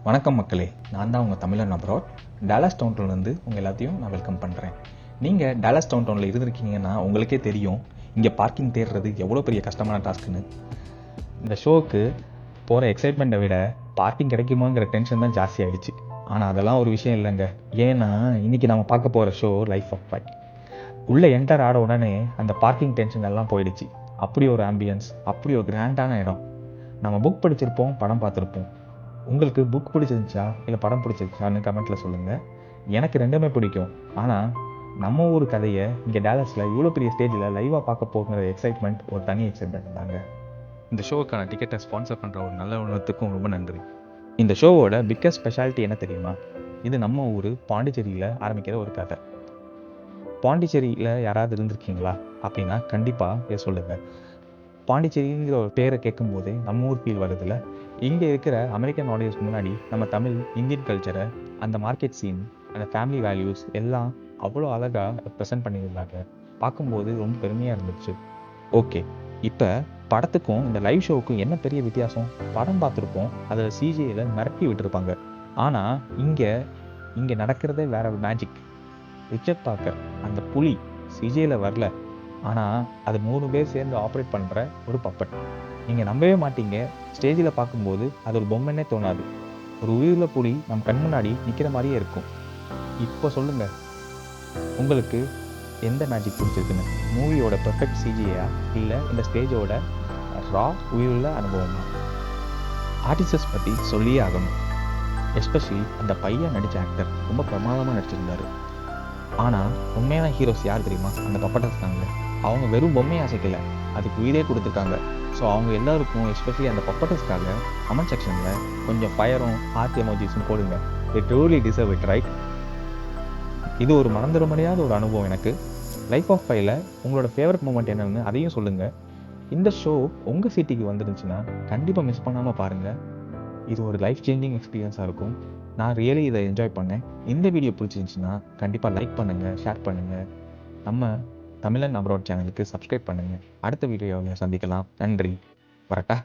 வணக்கம் மக்களே, நான் தான் உங்கள் தமிழன் அப்ராட். டாலஸ் டவுன்டவுன்லேருந்து உங்கள் எல்லாத்தையும் நான் வெல்கம் பண்ணுறேன். நீங்கள் டாலஸ் டவுன்டவுனில் இருந்திருக்கீங்கன்னா உங்களுக்கே தெரியும் இங்கே பார்க்கிங் தேடுறது எவ்வளோ பெரிய கஷ்டமான டாஸ்க்குன்னு. இந்த ஷோவுக்கு போகிற எக்ஸைட்மெண்ட்டை விட பார்க்கிங் கிடைக்குமாங்கிற டென்ஷன் தான் ஜாஸ்தி ஆகிடுச்சு. ஆனால் அதெல்லாம் ஒரு விஷயம் இல்லைங்க. ஏன்னா இன்றைக்கி நம்ம பார்க்க போகிற ஷோ லைஃப் ஆஃப் பை. உள்ளே என்டர் ஆட உடனே அந்த பார்க்கிங் டென்ஷன் எல்லாம் போயிடுச்சு. அப்படி ஒரு ஆம்பியன்ஸ், அப்படி ஒரு கிராண்டான இடம். நம்ம புக் படிச்சிருப்போம், படம் பார்த்துருப்போம். உங்களுக்கு புக் பிடிச்சிருந்துச்சா இல்லை படம் பிடிச்சிருச்சான்னு கமெண்ட்டில் சொல்லுங்கள். எனக்கு ரெண்டுமே பிடிக்கும். ஆனால் நம்ம ஊர் கதையை இங்கே டாலஸில் இவ்வளோ பெரிய ஸ்டேஜில் லைவாக பார்க்க போகிற எக்ஸைட்மெண்ட் ஒரு தனி எக்ஸைட்மெண்ட் தாங்க. இந்த ஷோவுக்கான டிக்கெட்டை ஸ்பான்சர் பண்ணுற ஒரு நல்ல உணர்வுக்கும் ரொம்ப நன்றி. இந்த ஷோவோட பிக்கஸ்ட் ஸ்பெஷாலிட்டி என்ன தெரியுமா? இது நம்ம ஊர் பாண்டிச்சேரியில் ஆரம்பிக்கிற ஒரு கதை. பாண்டிச்சேரியில் யாராவது இருந்திருக்கீங்களா அப்படின்னா கண்டிப்பாக சொல்லுங்கள். பாண்டிச்சேரிங்கிற ஒரு பேரை கேட்கும் போதே நம்ம ஊர் ஃபீல் வருதுல்ல. இங்கே இருக்கிற அமெரிக்கன் ஆடியன்ஸ் முன்னாடி நம்ம தமிழ், இந்தியன் கல்ச்சரை, அந்த மார்க்கெட் சீன், அந்த ஃபேமிலி வேல்யூஸ் எல்லாம் அவ்வளோ அழகாக ப்ரெசென்ட் பண்ணியிருந்தாங்க. பார்க்கும்போது ரொம்ப பெருமையாக இருந்துச்சு. ஓகே, இப்போ படத்துக்கும் இந்த லைவ் ஷோவுக்கும் என்ன பெரிய வித்தியாசம்? படம் பார்த்துருப்போம், அதில் சிஜியில் மிரட்டி விட்டுருப்பாங்க. ஆனால் இங்கே நடக்கிறதே வேற மேஜிக். ரிச்சர்ட் பார்க்கர் அந்த புலி சிஜியில் வரல, ஆனால் அது 3 பேர் சேர்ந்து ஆப்ரேட் பண்ணுற ஒரு பப்பட். நீங்கள் நம்பவே மாட்டீங்க. ஸ்டேஜில் பார்க்கும்போது அது ஒரு பொம்மைன்னே தோணாது. ஒரு உயிருள்ள புலி நம்ம கண் முன்னாடி நிற்கிற மாதிரியே இருக்கும். இப்போ சொல்லுங்கள், உங்களுக்கு எந்த மேஜிக் பிடிச்சிருக்குன்னு? மூவியோட பெர்ஃபெக்ட் சிஜியா இல்லை இந்த ஸ்டேஜோட ரா உயிருள்ள அனுபவமா? ஆர்டிஸ்டஸ் பற்றி சொல்லியே ஆகணும். எஸ்பெஷலி அந்த பையன் நடித்த ஆக்டர் ரொம்ப பிரமாதமாக நடிச்சிருந்தார். ஆனால் உண்மையான ஹீரோஸ் யார் தெரியுமா? அந்த பப்பட்டஸ் தாங்க. அவங்க வெறும் பொம்மையை அசைக்கலை, அதுக்கு உயிரே கொடுத்துருக்காங்க. ஸோ அவங்க எல்லாருக்கும், எஸ்பெஷலி அந்த பப்பட்டஸ்க்காக கமெண்ட் செக்ஷனில் கொஞ்சம் ஃபயரும் ஹார்ட் எமோஜிஸும் போடுங்க. they truly deserve it, right? இது ஒரு மறந்துட முடியாத ஒரு அனுபவம் எனக்கு. லைஃப் ஆஃப் பையில் உங்களோட ஃபேவரட் மூமெண்ட் என்னன்னு அதையும் சொல்லுங்கள். இந்த ஷோ உங்கள் சிட்டிக்கு வந்துருந்துச்சுன்னா கண்டிப்பாக மிஸ் பண்ணாமல் பாருங்கள். இது ஒரு லைஃப் சேஞ்சிங் எக்ஸ்பீரியன்ஸாக இருக்கும். நான் ரியலி இதை என்ஜாய் பண்ணேன். இந்த வீடியோ பிடிச்சிருந்துச்சுன்னா கண்டிப்பாக லைக் பண்ணுங்கள், ஷேர் பண்ணுங்கள். நம்ம தமிழன் அப்ராட் சேனலுக்கு சப்ஸ்கிரைப் பண்ணுங்கள். அடுத்த வீடியோவில் சந்திக்கலாம். நன்றி. வரட்டா.